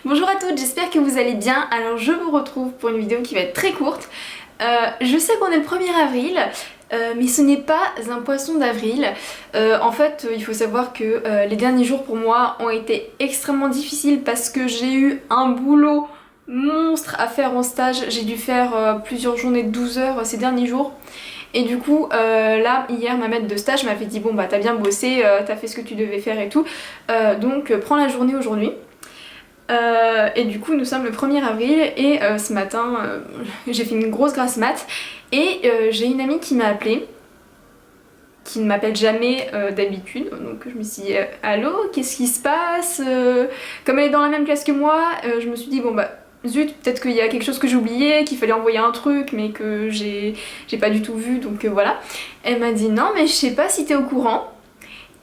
Bonjour à toutes, j'espère que vous allez bien. Alors je vous retrouve pour une vidéo qui va être très courte. Je sais qu'on est le 1er avril, mais ce n'est pas un poisson d'avril. En fait, il faut savoir que les derniers jours pour moi ont été extrêmement difficiles parce que j'ai eu un boulot monstre à faire en stage. J'ai dû faire plusieurs journées de 12 heures ces derniers jours. Et du coup, là, hier, ma maître de stage m'a fait dit bon bah t'as bien bossé, t'as fait ce que tu devais faire et tout, donc prends la journée aujourd'hui. Et du coup nous sommes le 1er avril et ce matin j'ai fait une grosse grasse mat et j'ai une amie qui m'a appelée, qui ne m'appelle jamais d'habitude, donc je me suis dit allô, qu'est-ce qui se passe, comme elle est dans la même classe que moi, je me suis dit bon bah zut, peut-être qu'il y a quelque chose que j'ai oublié, qu'il fallait envoyer un truc mais que j'ai pas du tout vu, donc voilà. Elle m'a dit non mais je sais pas si t'es au courant.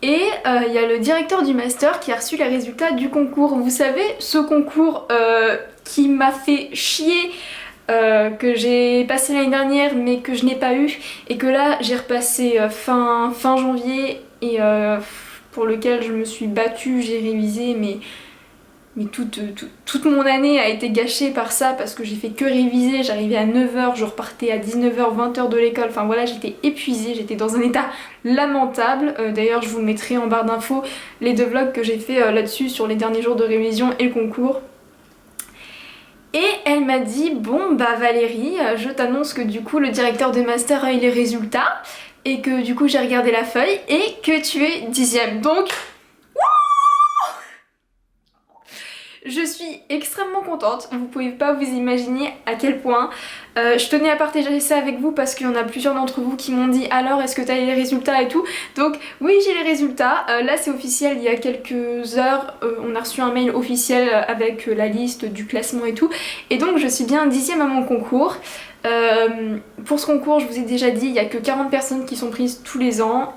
Et il y a le directeur du master qui a reçu les résultats du concours. Vous savez, ce concours qui m'a fait chier, que j'ai passé l'année dernière mais que je n'ai pas eu, et que là j'ai repassé fin janvier, et pour lequel je me suis battue, j'ai révisé, mais toute mon année a été gâchée par ça parce que j'ai fait que réviser, j'arrivais à 9 h, je repartais à 19 h, 20 h de l'école, enfin voilà, j'étais épuisée, j'étais dans un état lamentable. D'ailleurs je vous mettrai en barre d'infos les 2 vlogs que j'ai fait là-dessus sur les derniers jours de révision et le concours. Et elle m'a dit bon bah Valérie, je t'annonce que du coup le directeur de master a eu les résultats et que du coup j'ai regardé la feuille et que tu es 10e, donc je suis extrêmement contente, vous pouvez pas vous imaginer à quel point. Je tenais à partager ça avec vous parce qu'il y en a plusieurs d'entre vous qui m'ont dit alors est-ce que t'as les résultats et tout. Donc oui, j'ai les résultats, là c'est officiel, il y a quelques heures on a reçu un mail officiel avec la liste du classement et tout. Et donc je suis bien 10e à mon concours. Pour ce concours, je vous ai déjà dit, il n'y a que 40 personnes qui sont prises tous les ans,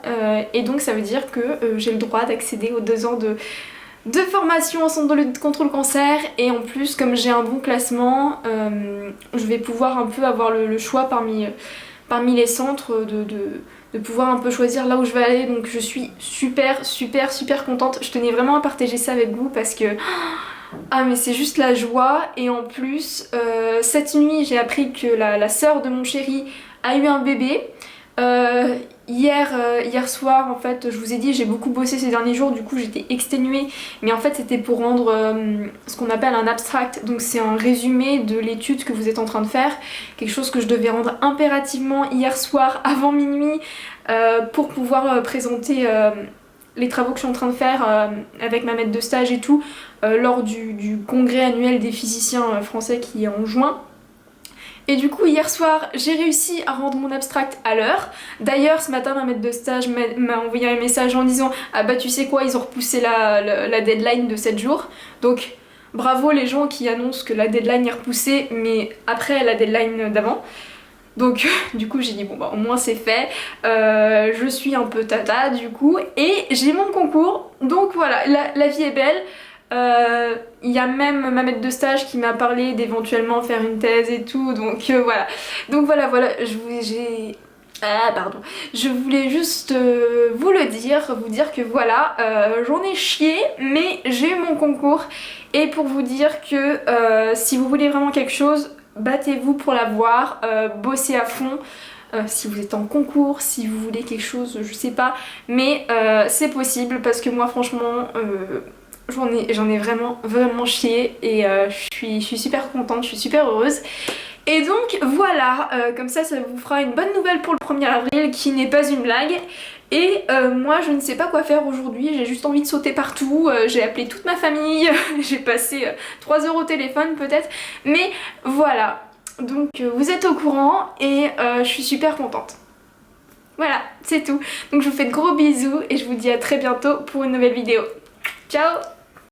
et donc ça veut dire que j'ai le droit d'accéder aux 2 ans de formation en centre de lutte contre le cancer, et en plus comme j'ai un bon classement, je vais pouvoir un peu avoir le choix parmi les centres de pouvoir un peu choisir là où je vais aller, donc je suis super contente. Je tenais vraiment à partager ça avec vous parce que ah mais c'est juste la joie. Et en plus cette nuit j'ai appris que la sœur de mon chéri a eu un bébé. Hier soir, en fait, je vous ai dit, j'ai beaucoup bossé ces derniers jours, du coup j'étais exténuée, mais en fait c'était pour rendre ce qu'on appelle un abstract, donc c'est un résumé de l'étude que vous êtes en train de faire, quelque chose que je devais rendre impérativement hier soir avant minuit pour pouvoir présenter les travaux que je suis en train de faire avec ma maître de stage et tout lors du congrès annuel des physiciens français qui est en juin. Et du coup hier soir j'ai réussi à rendre mon abstract à l'heure. D'ailleurs ce matin ma maître de stage m'a envoyé un message en disant ah bah tu sais quoi, ils ont repoussé la deadline de 7 jours. Donc bravo les gens qui annoncent que la deadline est repoussée mais après la deadline d'avant. Donc du coup j'ai dit bon bah au moins c'est fait, je suis un peu tata du coup et j'ai mon concours, donc voilà, la vie est belle. Il y a même ma maître de stage qui m'a parlé d'éventuellement faire une thèse et tout, donc voilà. Donc voilà, je voulais juste vous le dire, vous dire que voilà, j'en ai chié, mais j'ai eu mon concours. Et pour vous dire que si vous voulez vraiment quelque chose, battez-vous pour l'avoir, bossez à fond. Si vous êtes en concours, si vous voulez quelque chose, je sais pas, mais c'est possible parce que moi franchement j'en ai vraiment chié, et je suis super contente, je suis super heureuse. Et donc voilà, comme ça vous fera une bonne nouvelle pour le 1er avril qui n'est pas une blague. Et moi je ne sais pas quoi faire aujourd'hui, j'ai juste envie de sauter partout, j'ai appelé toute ma famille, j'ai passé 3 heures au téléphone peut-être, mais voilà. Donc vous êtes au courant et je suis super contente. Voilà, c'est tout. Donc je vous fais de gros bisous et je vous dis à très bientôt pour une nouvelle vidéo. Ciao!